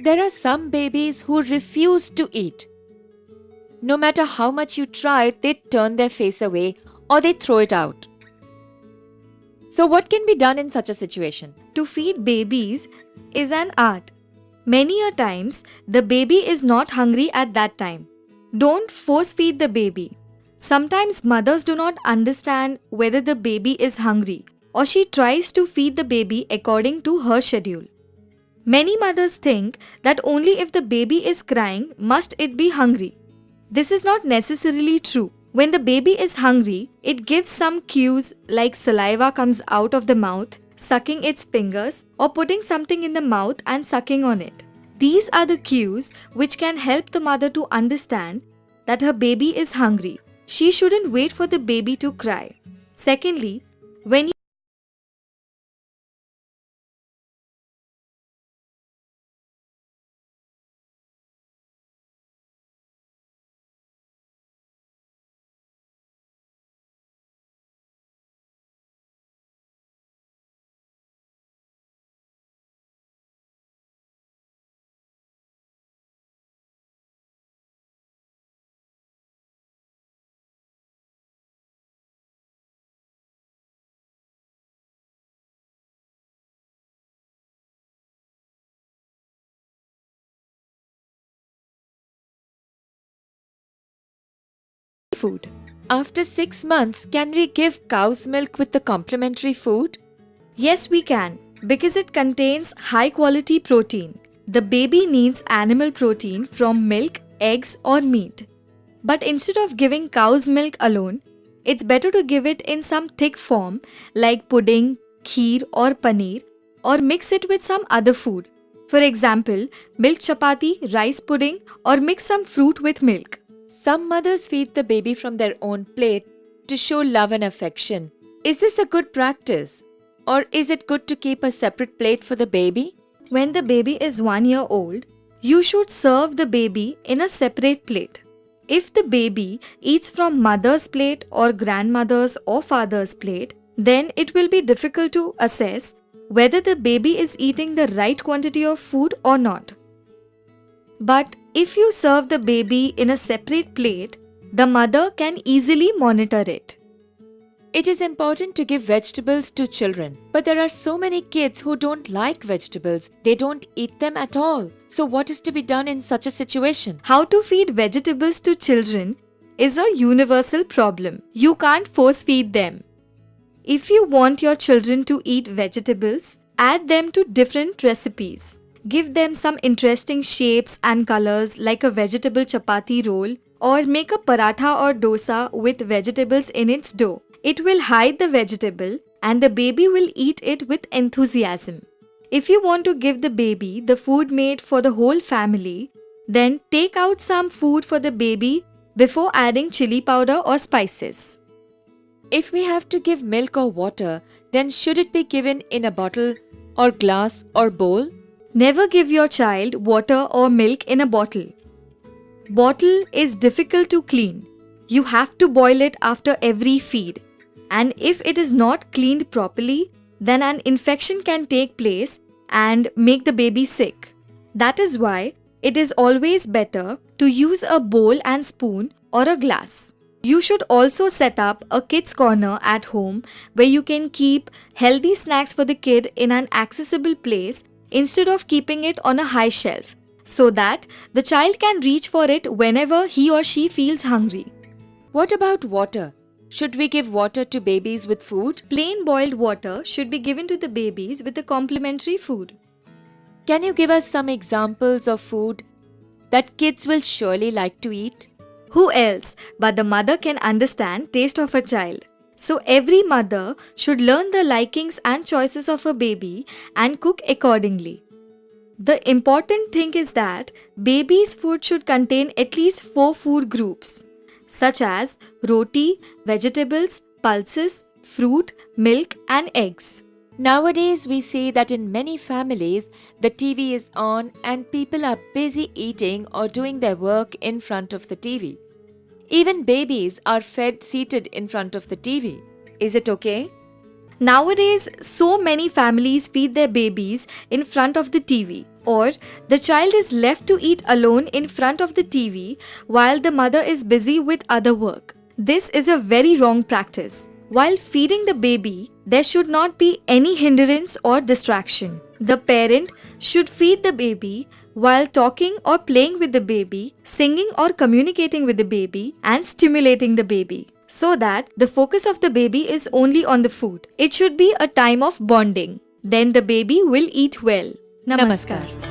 There are some babies who refuse to eat. No matter how much you try, they turn their face away or they throw it out. So, what can be done in such a situation? To feed babies is an art. Many a times, the baby is not hungry at that time. Don't force feed the baby. Sometimes mothers do not understand whether the baby is hungry, or she tries to feed the baby according to her schedule. Many mothers think that only if the baby is crying must it be hungry. This is not necessarily true. When the baby is hungry, it gives some cues like saliva comes out of the mouth, sucking its fingers, or putting something in the mouth and sucking on it. These are the cues which can help the mother to understand that her baby is hungry. She shouldn't wait for the baby to cry. Secondly, when Food. After 6 months, can we give cow's milk with the complementary food? Yes, we can, because it contains high quality protein. The baby needs animal protein from milk, eggs, or meat. But instead of giving cow's milk alone, it's better to give it in some thick form like pudding, kheer, or paneer, or mix it with some other food. For example, milk chapati, rice pudding, or mix some fruit with milk. Some mothers feed the baby from their own plate to show love and affection. Is this a good practice? Or is it good to keep a separate plate for the baby? When the baby is 1 year old, you should serve the baby in a separate plate. If the baby eats from mother's plate or grandmother's or father's plate, then it will be difficult to assess whether the baby is eating the right quantity of food or not. But if you serve the baby in a separate plate, the mother can easily monitor it. It is important to give vegetables to children, but there are so many kids who don't like vegetables. They don't eat them at all. So what is to be done in such a situation? How to feed vegetables to children is a universal problem. You can't force feed them. If you want your children to eat vegetables, add them to different recipes. Give them some interesting shapes and colors like a vegetable chapati roll, or make a paratha or dosa with vegetables in its dough. It will hide the vegetable and the baby will eat it with enthusiasm. If you want to give the baby the food made for the whole family, then take out some food for the baby before adding chili powder or spices. If we have to give milk or water, then should it be given in a bottle or glass or bowl? Never give your child water or milk in a bottle. Bottle is difficult to clean. You have to boil it after every feed. And if it is not cleaned properly, then an infection can take place and make the baby sick. That is why it is always better to use a bowl and spoon or a glass. You should also set up a kids corner at home where you can keep healthy snacks for the kid in an accessible place instead of keeping it on a high shelf, so that the child can reach for it whenever he or she feels hungry. What about water? Should we give water to babies with food? Plain boiled water should be given to the babies with the complementary food. Can you give us some examples of food that kids will surely like to eat? Who else but the mother can understand taste of a child? So every mother should learn the likings and choices of a baby and cook accordingly. The important thing is that baby's food should contain at least 4 food groups, such as roti, vegetables, pulses, fruit, milk, and eggs. Nowadays, we see that in many families, the TV is on and people are busy eating or doing their work in front of the TV. Even babies are fed seated in front of the TV. Is it okay? Nowadays, so many families feed their babies in front of the TV. or the child is left to eat alone in front of the TV while the mother is busy with other work. This is a very wrong practice. While feeding the baby, there should not be any hindrance or distraction. The parent should feed the baby while talking or playing with the baby, singing or communicating with the baby, and stimulating the baby, so that the focus of the baby is only on the food. It should be a time of bonding. Then the baby will eat well. Namaskar.